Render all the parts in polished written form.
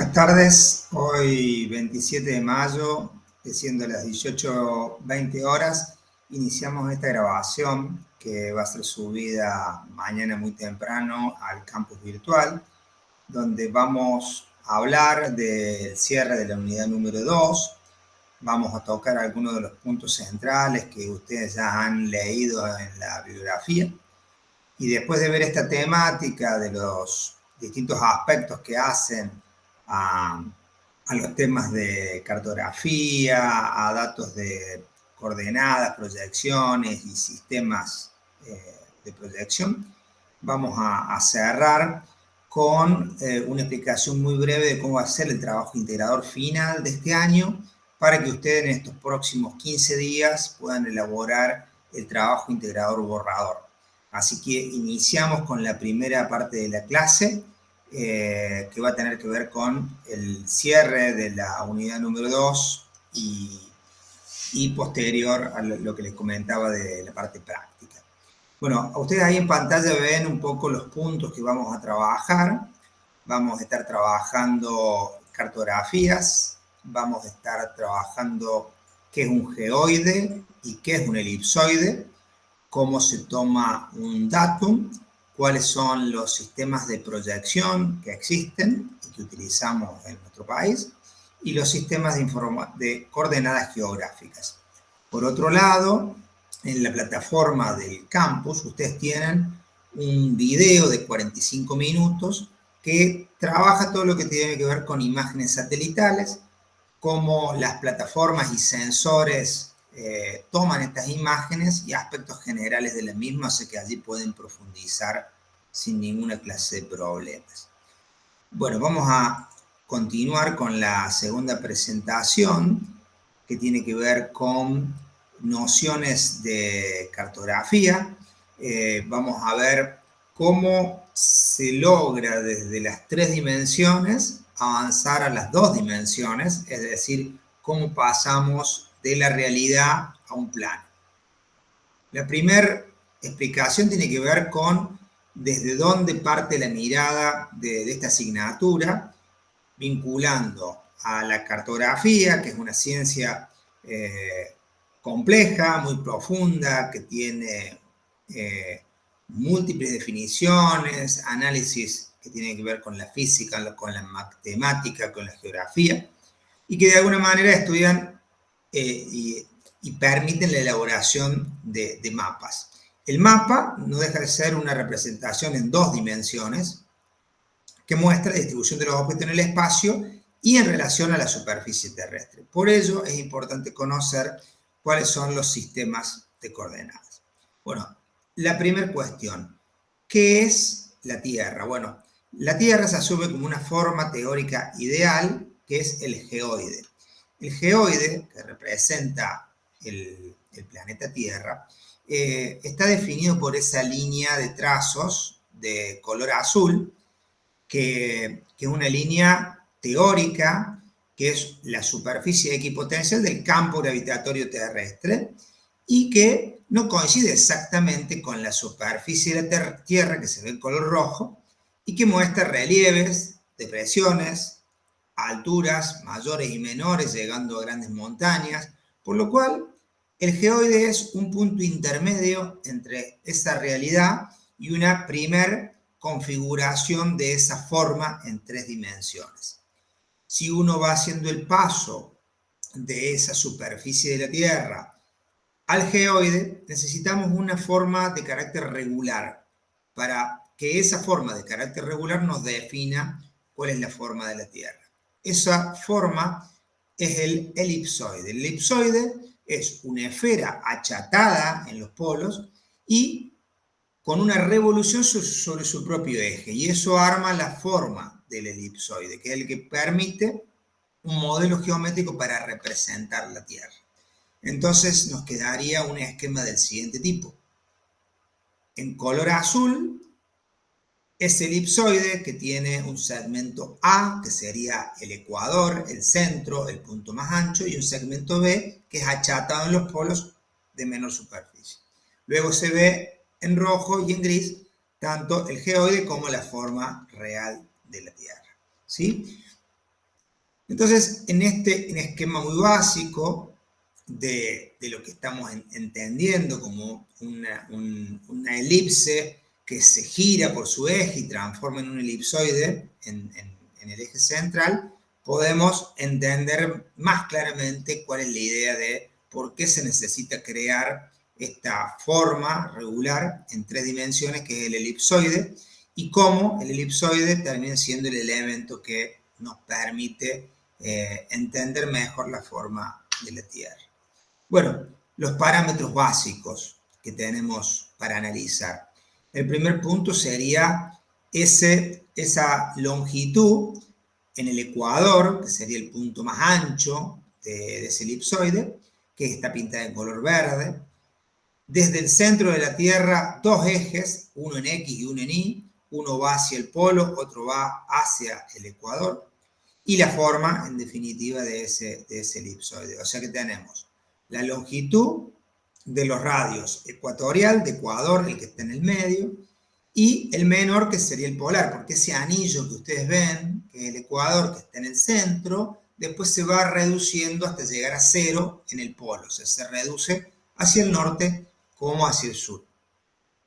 Buenas tardes, hoy 27 de mayo, siendo las 18:20 horas, iniciamos esta grabación que va a ser subida mañana muy temprano al campus virtual, donde vamos a hablar del cierre de la unidad número 2, vamos a tocar algunos de los puntos centrales que ustedes ya han leído en la bibliografía, y después de ver esta temática de los distintos aspectos que hacen a los temas de cartografía, a datos de coordenadas, proyecciones y sistemas de proyección, vamos a cerrar con una explicación muy breve de cómo va a ser el trabajo integrador final de este año, para que ustedes en estos próximos 15 días puedan elaborar el trabajo integrador borrador. Así que iniciamos con la primera parte de la clase, que va a tener que ver con el cierre de la unidad número 2 y posterior a lo que les comentaba de la parte práctica. Bueno, ustedes ahí en pantalla ven un poco los puntos que vamos a trabajar. Vamos a estar trabajando cartografías, vamos a estar trabajando qué es un geoide y qué es un elipsoide, cómo se toma un datum, cuáles son los sistemas de proyección que existen y que utilizamos en nuestro país, y los sistemas de coordenadas geográficas. Por otro lado, en la plataforma del campus, ustedes tienen un video de 45 minutos que trabaja todo lo que tiene que ver con imágenes satelitales, cómo las plataformas y sensores toman estas imágenes y aspectos generales de las mismas, así que allí pueden profundizar sin ninguna clase de problemas. Bueno, vamos a continuar con la segunda presentación, que tiene que ver con nociones de cartografía. Vamos a ver cómo se logra desde las 3 dimensiones avanzar a las 2 dimensiones, es decir, cómo pasamos de la realidad a un plano. La primera explicación tiene que ver con desde dónde parte la mirada de esta asignatura, vinculando a la cartografía, que es una ciencia compleja, muy profunda, que tiene múltiples definiciones, análisis que tienen que ver con la física, con la matemática, con la geografía, y que de alguna manera estudian y permiten la elaboración de mapas. El mapa no deja de ser una representación en 2 dimensiones que muestra la distribución de los objetos en el espacio y en relación a la superficie terrestre. Por ello es importante conocer cuáles son los sistemas de coordenadas. Bueno, la primera cuestión, ¿qué es la Tierra? Bueno, la Tierra se asume como una forma teórica ideal, que es el geoide. El geoide, que representa el planeta Tierra, está definido por esa línea de trazos de color azul, que es una línea teórica, que es la superficie equipotencial del campo gravitatorio terrestre, y que no coincide exactamente con la superficie de la Tierra, que se ve en color rojo, y que muestra relieves, depresiones, alturas mayores y menores, llegando a grandes montañas, por lo cual el geoide es un punto intermedio entre esa realidad y una primer configuración de esa forma en 3 dimensiones. Si uno va haciendo el paso de esa superficie de la Tierra al geoide, necesitamos una forma de carácter regular para que esa forma de carácter regular nos defina cuál es la forma de la Tierra. Esa forma es el elipsoide. El elipsoide es una esfera achatada en los polos y con una revolución sobre su propio eje, y eso arma la forma del elipsoide, que es el que permite un modelo geométrico para representar la Tierra. Entonces nos quedaría un esquema del siguiente tipo. En color azul, ese elipsoide que tiene un segmento A, que sería el ecuador, el centro, el punto más ancho, y un segmento B, que es achatado en los polos de menor superficie. Luego se ve en rojo y en gris tanto el geoide como la forma real de la Tierra, ¿sí? Entonces, en este esquema muy básico de lo que estamos entendiendo como una elipse que se gira por su eje y transforma en un elipsoide en el eje central, podemos entender más claramente cuál es la idea de por qué se necesita crear esta forma regular en 3 dimensiones que es el elipsoide y cómo el elipsoide termina siendo el elemento que nos permite entender mejor la forma de la Tierra. Bueno, los parámetros básicos que tenemos para analizar. El primer punto sería esa longitud en el ecuador, que sería el punto más ancho de ese elipsoide, que está pintada en color verde. Desde el centro de la Tierra, 2 ejes, uno en X y uno en Y. Uno va hacia el polo, otro va hacia el ecuador. Y la forma, en definitiva, de ese elipsoide. O sea que tenemos la longitud de los radios ecuatorial, de Ecuador, el que está en el medio, y el menor, que sería el polar, porque ese anillo que ustedes ven, que es el Ecuador, que está en el centro, después se va reduciendo hasta llegar a 0 en el polo. O sea, se reduce hacia el norte como hacia el sur.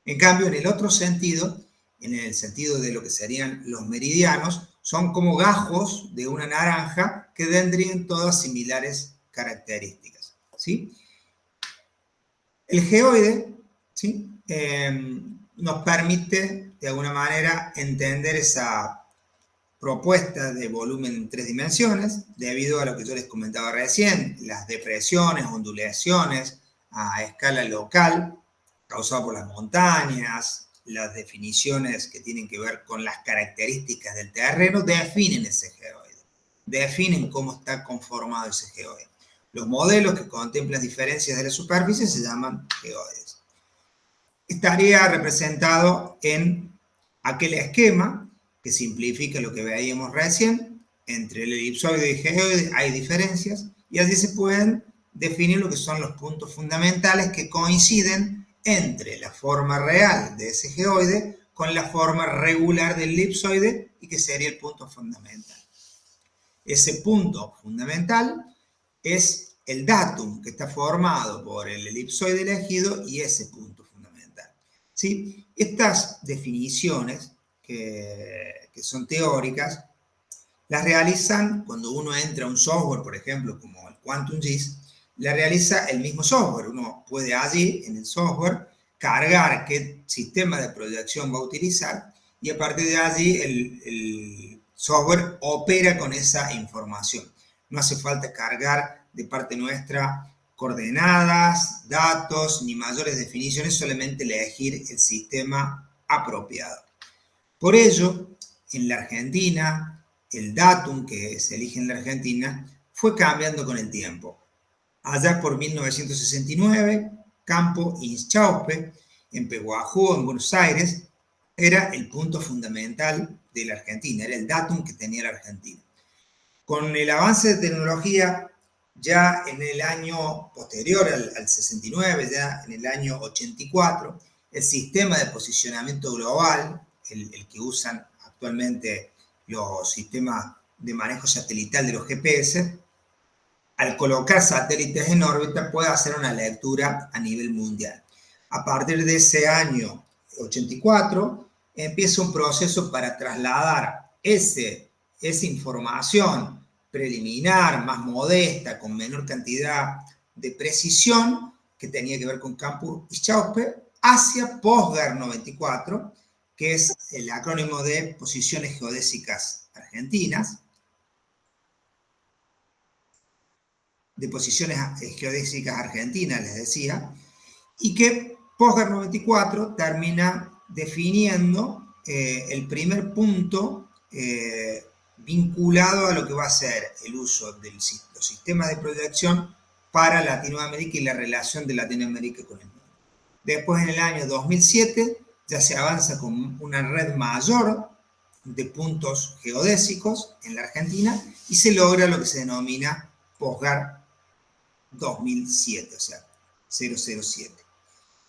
En cambio, en el otro sentido, en el sentido de lo que serían los meridianos, son como gajos de una naranja que tendrían todas similares características, ¿sí? El geoide, ¿sí? Nos permite, de alguna manera, entender esa propuesta de volumen en 3 dimensiones, debido a lo que yo les comentaba recién, las depresiones, ondulaciones a escala local, causado por las montañas, las definiciones que tienen que ver con las características del terreno, definen ese geoide, definen cómo está conformado ese geoide. Los modelos que contemplan diferencias de la superficie se llaman geoides. Estaría representado en aquel esquema que simplifica lo que veíamos recién. Entre el elipsoide y el geoide hay diferencias y así se pueden definir lo que son los puntos fundamentales que coinciden entre la forma real de ese geoide con la forma regular del elipsoide y que sería el punto fundamental. Ese punto fundamental es el datum que está formado por el elipsoide elegido y ese punto fundamental. ¿Sí? Estas definiciones que son teóricas las realizan cuando uno entra a un software, por ejemplo, como el QuantumGIS, la realiza el mismo software. Uno puede allí, en el software, cargar qué sistema de proyección va a utilizar y a partir de allí el software opera con esa información. No hace falta cargar de parte nuestra coordenadas, datos, ni mayores definiciones, solamente elegir el sistema apropiado. Por ello, en la Argentina, el datum que se elige en la Argentina fue cambiando con el tiempo. Allá por 1969, Campo Inchauspe, en Pehuajó, en Buenos Aires, era el punto fundamental de la Argentina, era el datum que tenía la Argentina. Con el avance de tecnología, ya en el año posterior al 69, ya en el año 84, el sistema de posicionamiento global, el que usan actualmente los sistemas de manejo satelital de los GPS, al colocar satélites en órbita puede hacer una lectura a nivel mundial. A partir de ese año 84, empieza un proceso para trasladar esa información preliminar, más modesta, con menor cantidad de precisión, que tenía que ver con Campo Inchauspe, hacia POSGAR 94, que es el acrónimo de Posiciones Geodésicas Argentinas, de Posiciones Geodésicas Argentinas, les decía, y que POSGAR 94 termina definiendo el primer punto vinculado a lo que va a ser el uso de los sistemas de proyección para Latinoamérica y la relación de Latinoamérica con el mundo. Después, en el año 2007, ya se avanza con una red mayor de puntos geodésicos en la Argentina y se logra lo que se denomina POSGAR 2007, o sea, 007.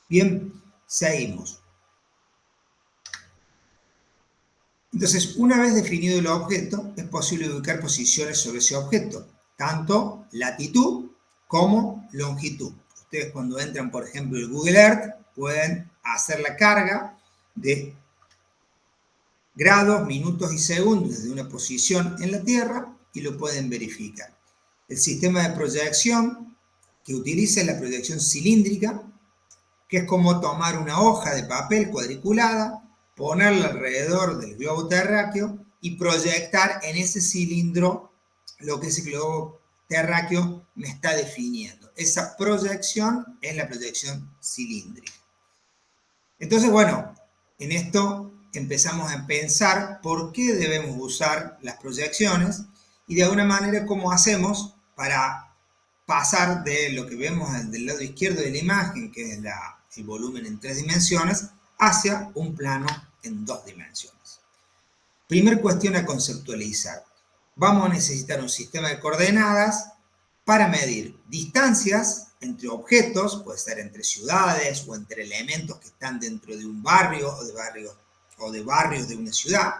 Bien, seguimos. Entonces, una vez definido el objeto, es posible ubicar posiciones sobre ese objeto, tanto latitud como longitud. Ustedes cuando entran, por ejemplo, en Google Earth, pueden hacer la carga de grados, minutos y segundos desde una posición en la Tierra y lo pueden verificar. El sistema de proyección que utiliza es la proyección cilíndrica, que es como tomar una hoja de papel cuadriculada, ponerla alrededor del globo terráqueo y proyectar en ese cilindro lo que ese globo terráqueo me está definiendo. Esa proyección es la proyección cilíndrica. Entonces, bueno, en esto empezamos a pensar por qué debemos usar las proyecciones y de alguna manera cómo hacemos para pasar de lo que vemos del lado izquierdo de la imagen, que es el volumen en 3 dimensiones, hacia un plano en 2 dimensiones. Primer cuestión a conceptualizar. Vamos a necesitar un sistema de coordenadas para medir distancias entre objetos, puede ser entre ciudades o entre elementos que están dentro de un barrio o de barrios de una ciudad,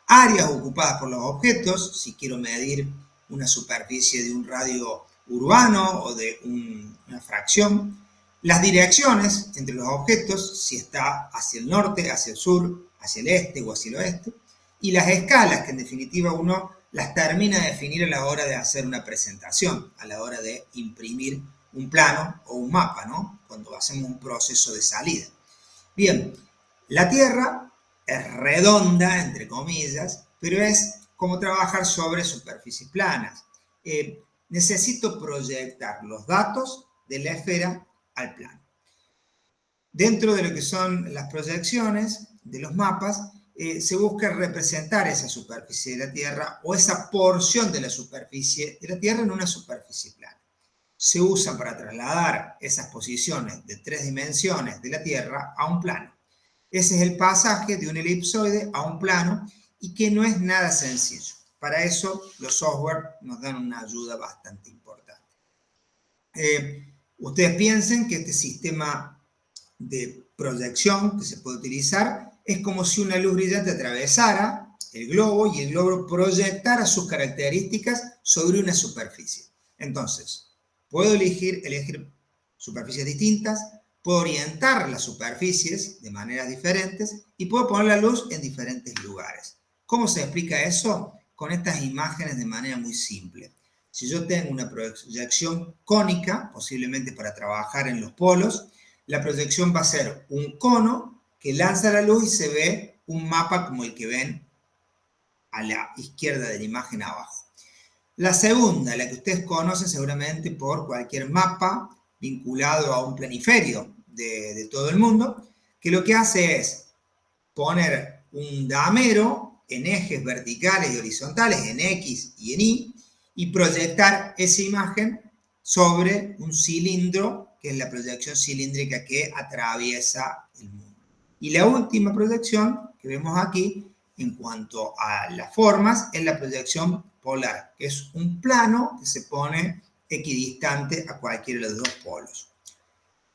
áreas ocupadas por los objetos, si quiero medir una superficie de un radio urbano o de una fracción, las direcciones entre los objetos, si está hacia el norte, hacia el sur, hacia el este o hacia el oeste, y las escalas, que en definitiva uno las termina de definir a la hora de hacer una presentación, a la hora de imprimir un plano o un mapa, ¿no? Cuando hacemos un proceso de salida. Bien, la Tierra es redonda, entre comillas, pero es como trabajar sobre superficies planas. Necesito proyectar los datos de la esfera al plano. Dentro de lo que son las proyecciones de los mapas, se busca representar esa superficie de la Tierra o esa porción de la superficie de la Tierra en una superficie plana. Se usa para trasladar esas posiciones de 3 dimensiones de la Tierra a un plano. Ese es el pasaje de un elipsoide a un plano y que no es nada sencillo. Para eso los software nos dan una ayuda bastante importante. Ustedes piensen que este sistema de proyección que se puede utilizar es como si una luz brillante atravesara el globo y el globo proyectara sus características sobre una superficie. Entonces, puedo elegir superficies distintas, puedo orientar las superficies de maneras diferentes y puedo poner la luz en diferentes lugares. ¿Cómo se explica eso? Con estas imágenes de manera muy simple. Si yo tengo una proyección cónica, posiblemente para trabajar en los polos, la proyección va a ser un cono que lanza la luz y se ve un mapa como el que ven a la izquierda de la imagen abajo. La segunda, la que ustedes conocen seguramente por cualquier mapa vinculado a un planiferio de todo el mundo, que lo que hace es poner un damero en ejes verticales y horizontales, en X y en Y, y proyectar esa imagen sobre un cilindro, que es la proyección cilíndrica que atraviesa el mundo. Y la última proyección que vemos aquí, en cuanto a las formas, es la proyección polar, que es un plano que se pone equidistante a cualquiera de los dos polos.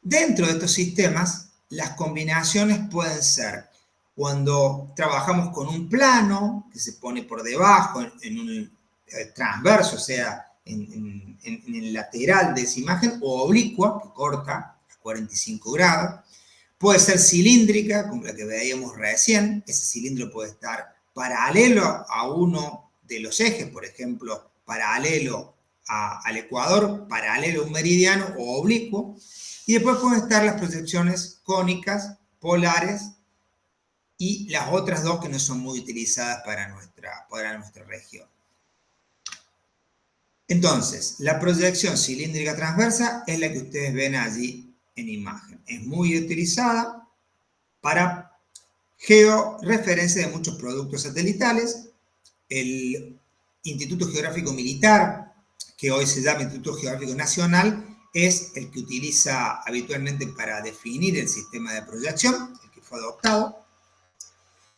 Dentro de estos sistemas, las combinaciones pueden ser cuando trabajamos con un plano que se pone por debajo, en un transverso, o sea, en el lateral de esa imagen, o oblicua, que corta a 45 grados. Puede ser cilíndrica, como la que veíamos recién. Ese cilindro puede estar paralelo a uno de los ejes, por ejemplo, paralelo al ecuador, paralelo a un meridiano o oblicuo. Y después pueden estar las proyecciones cónicas, polares, y las otras dos que no son muy utilizadas para nuestra región. Entonces, la proyección cilíndrica transversa es la que ustedes ven allí en imagen. Es muy utilizada para georreferencia de muchos productos satelitales. El Instituto Geográfico Militar, que hoy se llama Instituto Geográfico Nacional, es el que utiliza habitualmente para definir el sistema de proyección, el que fue adoptado.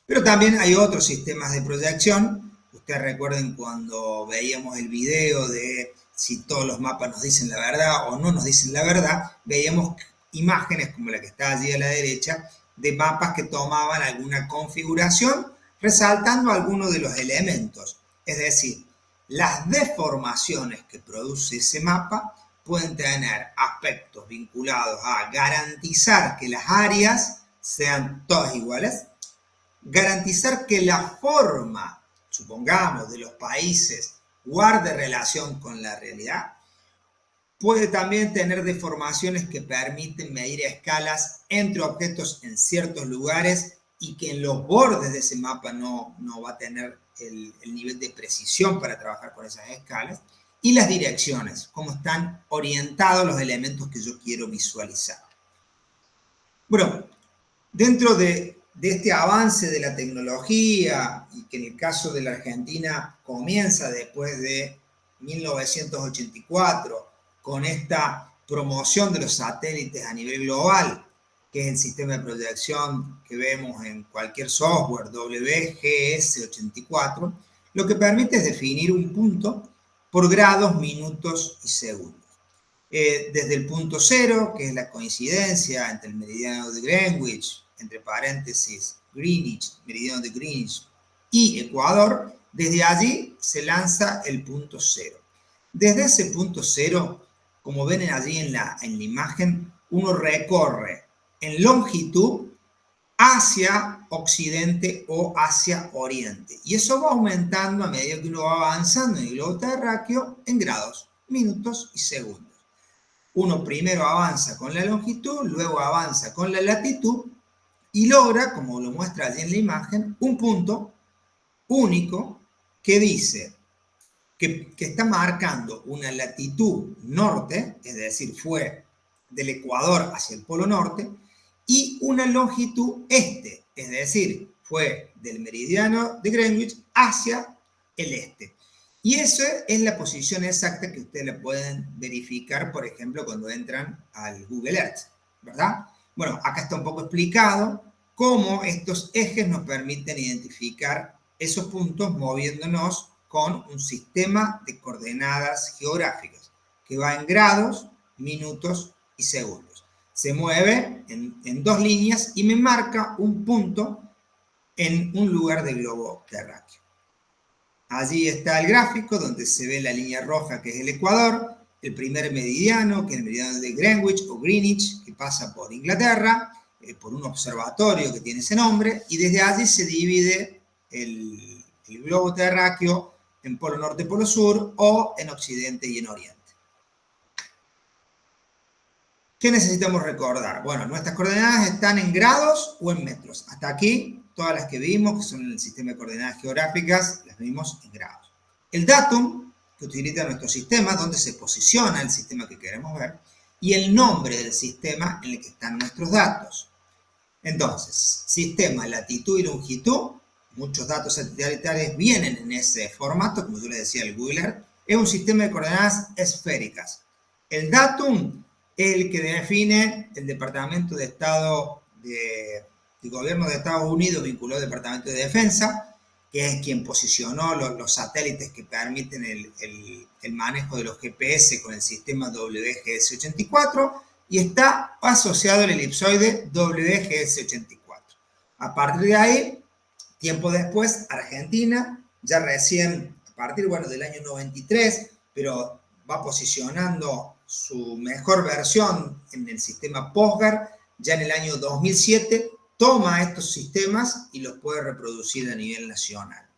Pero también hay otros sistemas de proyección. Ustedes recuerden cuando veíamos el video de si todos los mapas nos dicen la verdad o no nos dicen la verdad, veíamos imágenes como la que está allí a la derecha, de mapas que tomaban alguna configuración resaltando algunos de los elementos. Es decir, las deformaciones que produce ese mapa pueden tener aspectos vinculados a garantizar que las áreas sean todas iguales, garantizar que la forma, supongamos, de los países guarde relación con la realidad. Puede también tener deformaciones que permiten medir escalas entre objetos en ciertos lugares y que en los bordes de ese mapa no va a tener el nivel de precisión para trabajar con esas escalas. Y las direcciones, cómo están orientados los elementos que yo quiero visualizar. Bueno, dentro de este avance de la tecnología, y que en el caso de la Argentina comienza después de 1984, con esta promoción de los satélites a nivel global, que es el sistema de proyección que vemos en cualquier software, WGS84, lo que permite es definir un punto por grados, minutos y segundos. Desde el punto cero, que es la coincidencia entre el meridiano de Greenwich, entre paréntesis, Greenwich, meridiano de Greenwich, y Ecuador, desde allí se lanza el punto cero. Desde ese punto cero, como ven allí en la imagen, uno recorre en longitud hacia occidente o hacia oriente. Y eso va aumentando a medida que uno va avanzando en el globo terráqueo en grados, minutos y segundos. Uno primero avanza con la longitud, luego avanza con la latitud y logra, como lo muestra allí en la imagen, un punto único que dice que está marcando una latitud norte, es decir, fue del Ecuador hacia el Polo Norte, y una longitud este, es decir, fue del meridiano de Greenwich hacia el este. Y eso es la posición exacta que ustedes la pueden verificar, por ejemplo, cuando entran al Google Earth, ¿verdad? Bueno, acá está un poco explicado cómo estos ejes nos permiten identificar esos puntos moviéndonos con un sistema de coordenadas geográficas que va en grados, minutos y segundos. Se mueve en dos líneas y me marca un punto en un lugar del globo terráqueo. Allí está el gráfico donde se ve la línea roja que es el Ecuador, el primer meridiano, que es el meridiano de Greenwich o Greenwich, que pasa por Inglaterra, por un observatorio que tiene ese nombre, y desde allí se divide el globo terráqueo en polo norte, polo sur, o en occidente y en oriente. ¿Qué necesitamos recordar? Bueno, nuestras coordenadas están en grados o en metros. Hasta aquí, todas las que vimos, que son el sistema de coordenadas geográficas, las vimos en grados. El datum, que utiliza nuestro sistema, donde se posiciona el sistema que queremos ver, y el nombre del sistema en el que están nuestros datos. Entonces, sistema, latitud y longitud, muchos datos satelitales vienen en ese formato, como yo les decía, el Google Earth, es un sistema de coordenadas esféricas. El datum es el que define el Departamento de Estado del Gobierno de Estados Unidos vinculado al Departamento de Defensa, que es quien posicionó los satélites que permiten el manejo de los GPS con el sistema WGS84, y está asociado al elipsoide WGS84. A partir de ahí, tiempo después, Argentina, ya recién, a partir del año 93, pero va posicionando su mejor versión en el sistema POSGAR, ya en el año 2007, toma estos sistemas y los puede reproducir a nivel nacional.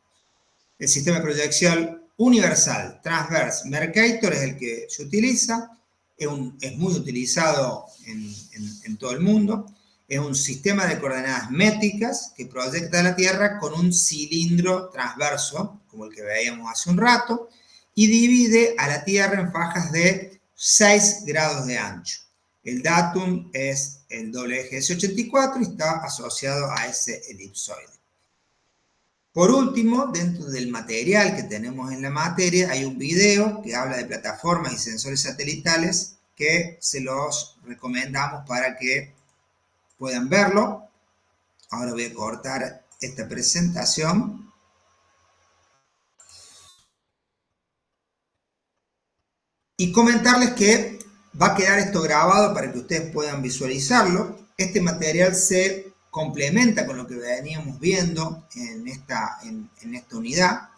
El sistema de proyección universal, Transverse Mercator, es el que se utiliza, es muy utilizado en todo el mundo. Es un sistema de coordenadas métricas que proyecta la Tierra con un cilindro transverso, como el que veíamos hace un rato, y divide a la Tierra en fajas de 6 grados de ancho. El datum es el WGS84 y está asociado a ese elipsoide. Por último, dentro del material que tenemos en la materia, hay un video que habla de plataformas y sensores satelitales que se los recomendamos para que puedan verlo. Ahora voy a cortar esta presentación. Y comentarles que va a quedar esto grabado para que ustedes puedan visualizarlo. Este material se complementa con lo que veníamos viendo en esta unidad.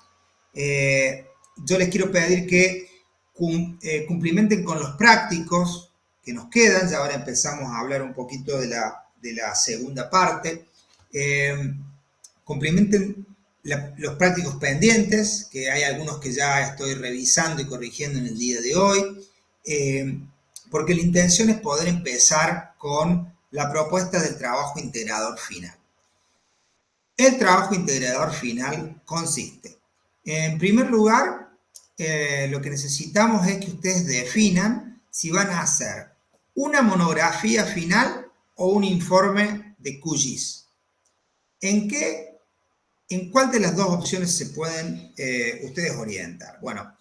Yo les quiero pedir que cumplimenten con los prácticos que nos quedan. Ya ahora empezamos a hablar un poquito de la segunda parte. Cumplimenten los prácticos pendientes, que hay algunos que ya estoy revisando y corrigiendo en el día de hoy, porque la intención es poder empezar con la propuesta del trabajo integrador final. El trabajo integrador final consiste, en primer lugar, lo que necesitamos es que ustedes definan si van a hacer una monografía final o un informe de QGIS. ¿En cuál de las dos opciones se pueden ustedes orientar? Bueno,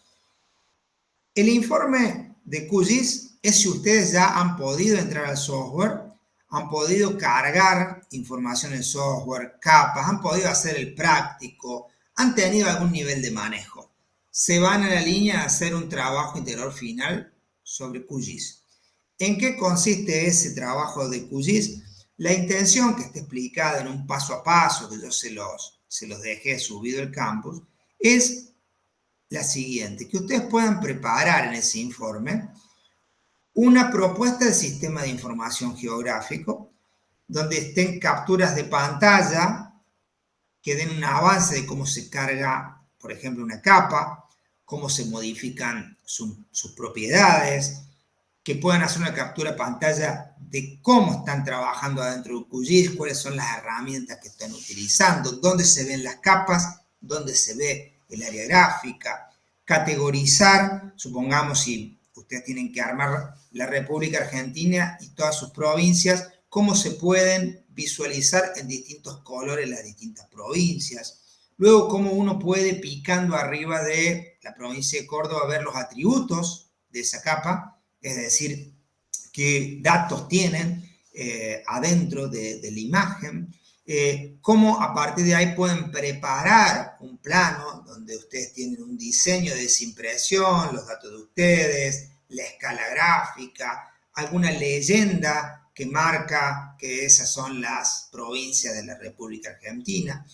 el informe de QGIS es si ustedes ya han podido entrar al software, han podido cargar información en el software, capas, han podido hacer el práctico, han tenido algún nivel de manejo. Se van a la línea a hacer un trabajo integrador final sobre QGIS. ¿En qué consiste ese trabajo de QGIS? La intención, que está explicada en un paso a paso, que yo se los dejé subido al campus, es la siguiente: que ustedes puedan preparar en ese informe una propuesta de sistema de información geográfico, donde estén capturas de pantalla que den un avance de cómo se carga, por ejemplo, una capa, cómo se modifican sus propiedades, que puedan hacer una captura de pantalla de cómo están trabajando adentro de QGIS, cuáles son las herramientas que están utilizando, dónde se ven las capas, dónde se ve el área gráfica, categorizar, supongamos si ustedes tienen que armar la República Argentina y todas sus provincias, cómo se pueden visualizar en distintos colores las distintas provincias. Luego, cómo uno puede, picando arriba de la provincia de Córdoba, ver los atributos de esa capa, es decir, qué datos tienen adentro de la imagen, cómo a partir de ahí pueden preparar un plano donde ustedes tienen un diseño de esa impresión, los datos de ustedes, la escala gráfica, alguna leyenda que marca que esas son las provincias de la República Argentina.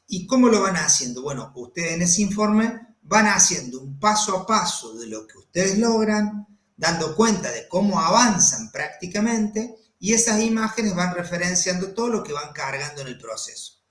¿Y cómo lo van haciendo? Bueno, ustedes en ese informe van haciendo un paso a paso de lo que ustedes logran, dando cuenta de cómo avanzan prácticamente, y esas imágenes van referenciando todo lo que van cargando en el proceso.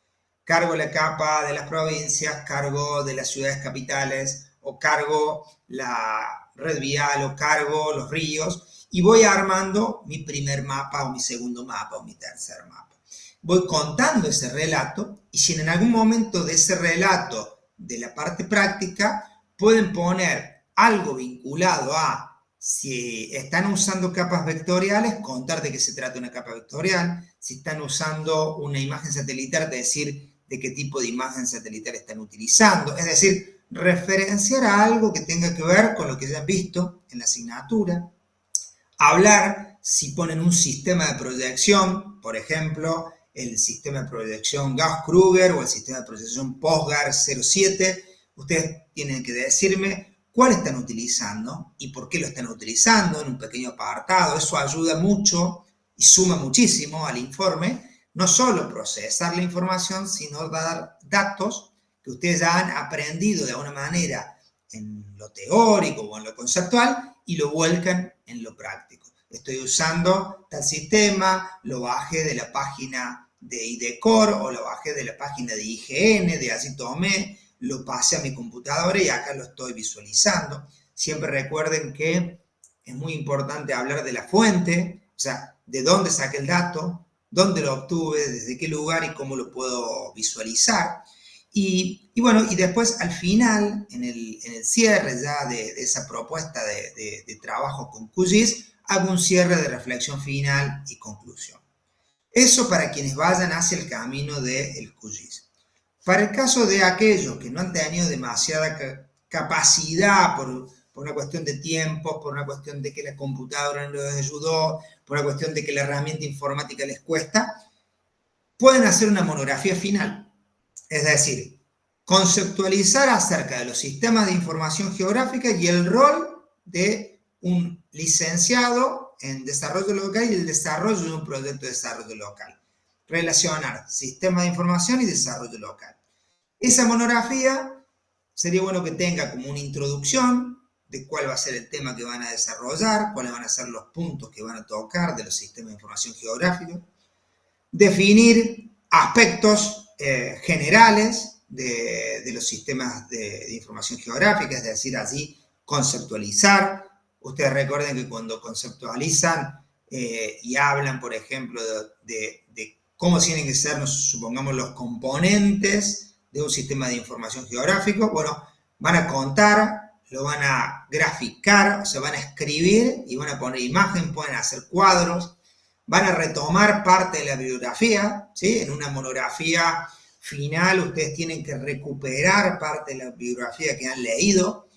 Cargo la capa de las provincias, cargo de las ciudades capitales, o cargo la red vial, o cargo los ríos, y voy armando mi primer mapa, o mi segundo mapa, o mi tercer mapa. Voy contando ese relato, y si en algún momento de ese relato, de la parte práctica, pueden poner algo vinculado a si están usando capas vectoriales, contar de qué se trata una capa vectorial. Si están usando una imagen satelital, decir de qué tipo de imagen satelital están utilizando. Es decir, referenciar a algo que tenga que ver con lo que ya han visto en la asignatura. Hablar si ponen un sistema de proyección, por ejemplo, el sistema de proyección Gauss-Kruger o el sistema de proyección PostGar 07. Ustedes tienen que decirme cuál están utilizando y por qué lo están utilizando en un pequeño apartado. Eso ayuda mucho y suma muchísimo al informe, no solo procesar la información, sino dar datos que ustedes ya han aprendido de alguna manera en lo teórico o en lo conceptual y lo vuelcan en lo práctico. Estoy usando tal sistema, lo bajé de la página de IDECOR o lo bajé de la página de IGN, de allí tomé, lo pasé a mi computadora y acá lo estoy visualizando. Siempre recuerden que es muy importante hablar de la fuente, o sea, de dónde saqué el dato, dónde lo obtuve, desde qué lugar y cómo lo puedo visualizar. Y bueno, y después al final, en el cierre ya de esa propuesta de trabajo con QGIS, hago un cierre de reflexión final y conclusión. Eso para quienes vayan hacia el camino del QGIS. Para el caso de aquellos que no han tenido demasiada capacidad por una cuestión de tiempo, por una cuestión de que la computadora no les ayudó, por una cuestión de que la herramienta informática les cuesta, pueden hacer una monografía final. Es decir, conceptualizar acerca de los sistemas de información geográfica y el rol de un licenciado en desarrollo local y el desarrollo de un proyecto de desarrollo local. relacionar sistema de información y desarrollo local. Esa monografía sería bueno que tenga como una introducción de cuál va a ser el tema que van a desarrollar, cuáles van a ser los puntos que van a tocar de los sistemas de información geográficos, definir aspectos generales de los sistemas de información geográfica, es decir, allí conceptualizar. Ustedes recuerden que cuando conceptualizan y hablan, por ejemplo, de cómo tienen que ser, supongamos, los componentes de un sistema de información geográfico, bueno, van a contar, lo van a graficar, o sea, van a escribir y van a poner imagen, pueden hacer cuadros, van a retomar parte de la bibliografía, ¿sí? En una monografía final ustedes tienen que recuperar parte de la bibliografía que han leído,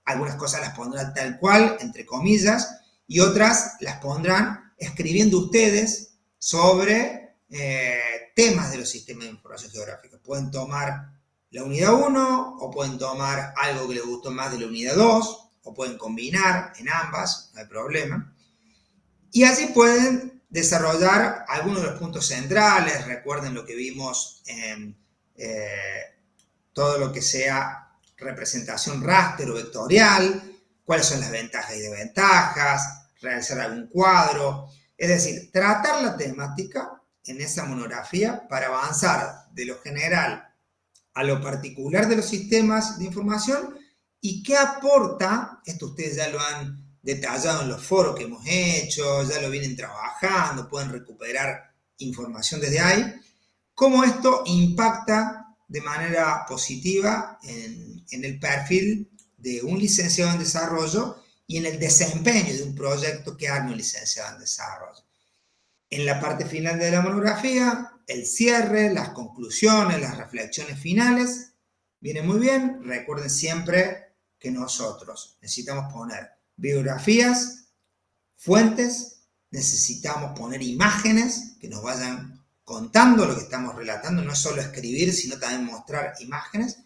algunas cosas las pondrán tal cual, entre comillas, y otras las pondrán escribiendo ustedes sobre temas de los sistemas de información geográfica. Pueden tomar la unidad 1 o pueden tomar algo que les gustó más de la unidad 2 o pueden combinar en ambas, no hay problema. Y así pueden desarrollar algunos de los puntos centrales. Recuerden lo que vimos en todo lo que sea representación raster o vectorial, cuáles son las ventajas y desventajas, realizar algún cuadro. Es decir, tratar la temática en esa monografía para avanzar de lo general a lo particular de los sistemas de información y qué aporta, esto ustedes ya lo han detallado en los foros que hemos hecho, ya lo vienen trabajando, pueden recuperar información desde ahí, cómo esto impacta de manera positiva en el perfil de un licenciado en desarrollo y en el desempeño de un proyecto que haga un licenciado en desarrollo. En la parte final de la monografía, el cierre, las conclusiones, las reflexiones finales, viene muy bien. Recuerden siempre que nosotros necesitamos poner bibliografías, fuentes, necesitamos poner imágenes que nos vayan contando lo que estamos relatando, no es solo escribir, sino también mostrar imágenes.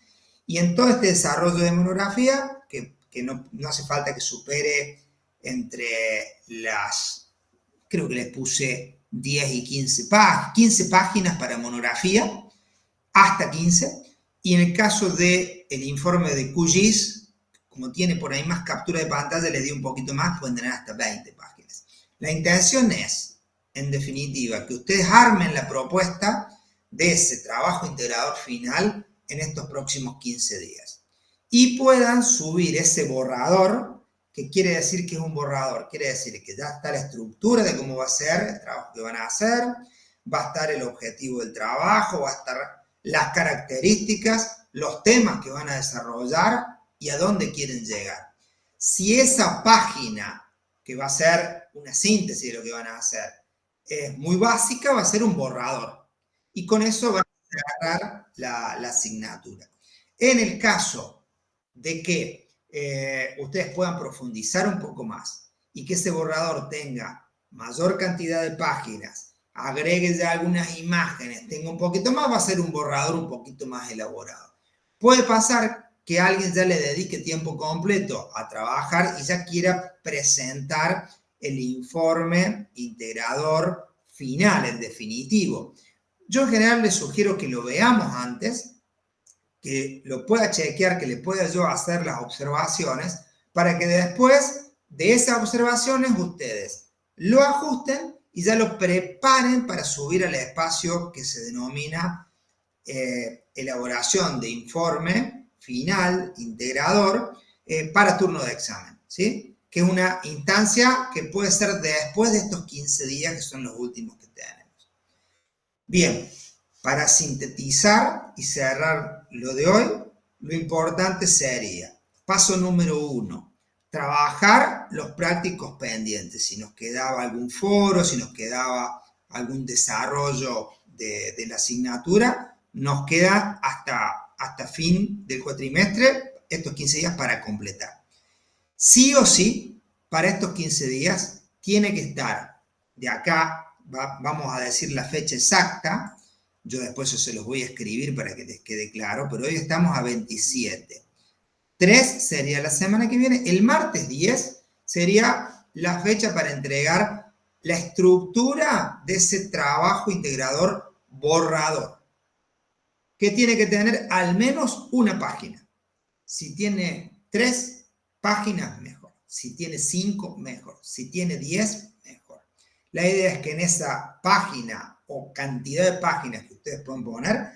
Y en todo este desarrollo de monografía, que no hace falta que supere entre creo que les puse 10 y 15 páginas para monografía, hasta 15. Y en el caso del informe de QGIS, como tiene por ahí más captura de pantalla, les di un poquito más, pueden tener hasta 20 páginas. La intención es, en definitiva, que ustedes armen la propuesta de ese trabajo integrador final en estos próximos 15 días. Y puedan subir ese borrador. ¿Qué quiere decir que es un borrador? Quiere decir que ya está la estructura de cómo va a ser el trabajo que van a hacer, va a estar el objetivo del trabajo, va a estar las características, los temas que van a desarrollar y a dónde quieren llegar. Si esa página, que va a ser una síntesis de lo que van a hacer, es muy básica, va a ser un borrador. Y con eso van a agarrar la asignatura. En el caso de que ustedes puedan profundizar un poco más y que ese borrador tenga mayor cantidad de páginas, agregue ya algunas imágenes, tenga un poquito más, va a ser un borrador un poquito más elaborado. Puede pasar que alguien ya le dedique tiempo completo a trabajar y ya quiera presentar el informe integrador final, el definitivo. Yo en general les sugiero que lo veamos antes, que lo pueda chequear, que le pueda yo hacer las observaciones, para que después de esas observaciones ustedes lo ajusten y ya lo preparen para subir al espacio que se denomina elaboración de informe final, integrador, para turno de examen, ¿sí? Que es una instancia que puede ser después de estos 15 días, que son los últimos que tenemos. Bien. Para sintetizar y cerrar lo de hoy, lo importante sería, paso número 1, trabajar los prácticos pendientes. Si nos quedaba algún foro, si nos quedaba algún desarrollo de la asignatura, nos queda hasta fin del cuatrimestre estos 15 días para completar. Sí o sí, para estos 15 días tiene que estar, de acá vamos a decir la fecha exacta. Yo después eso se los voy a escribir para que les quede claro, pero hoy estamos a 27. 3 sería la semana que viene. El martes 10 sería la fecha para entregar la estructura de ese trabajo integrador borrador, que tiene que tener al menos una página. Si tiene 3 páginas, mejor. Si tiene 5, mejor. Si tiene 10, mejor. La idea es que en esa página o cantidad de páginas que ustedes pueden poner,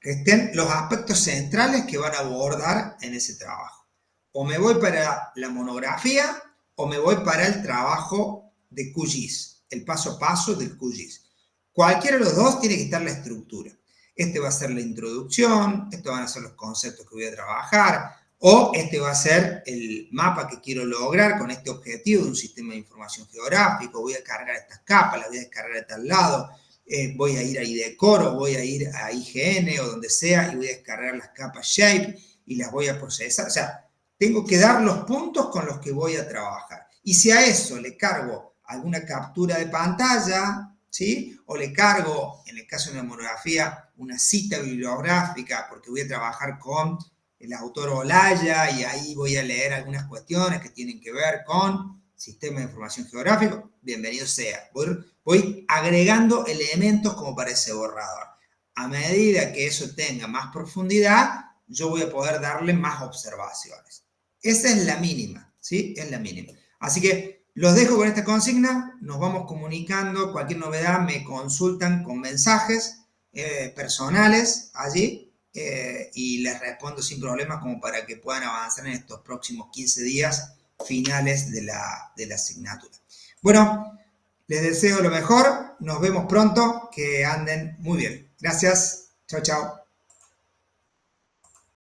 estén los aspectos centrales que van a abordar en ese trabajo. O me voy para la monografía o me voy para el trabajo de QGIS, el paso a paso del QGIS. Cualquiera de los dos tiene que estar la estructura. Este va a ser la introducción, estos van a ser los conceptos que voy a trabajar, o este va a ser el mapa que quiero lograr con este objetivo de un sistema de información geográfico. Voy a cargar estas capas, las voy a descargar de tal lado, voy a ir a IDECOR o voy a ir a IGN o donde sea y voy a descargar las capas Shape y las voy a procesar. O sea, tengo que dar los puntos con los que voy a trabajar. Y si a eso le cargo alguna captura de pantalla, ¿sí? O le cargo, en el caso de una monografía, una cita bibliográfica, porque voy a trabajar con el autor Olaya y ahí voy a leer algunas cuestiones que tienen que ver con sistema de información geográfico, bienvenido sea. Voy agregando elementos como para ese borrador. A medida que eso tenga más profundidad, yo voy a poder darle más observaciones. Esa es la mínima, ¿sí? Es la mínima. Así que los dejo con esta consigna, nos vamos comunicando, cualquier novedad me consultan con mensajes personales allí y les respondo sin problemas como para que puedan avanzar en estos próximos 15 días finales de la asignatura. Bueno, les deseo lo mejor, nos vemos pronto, que anden muy bien. Gracias, chao, chao.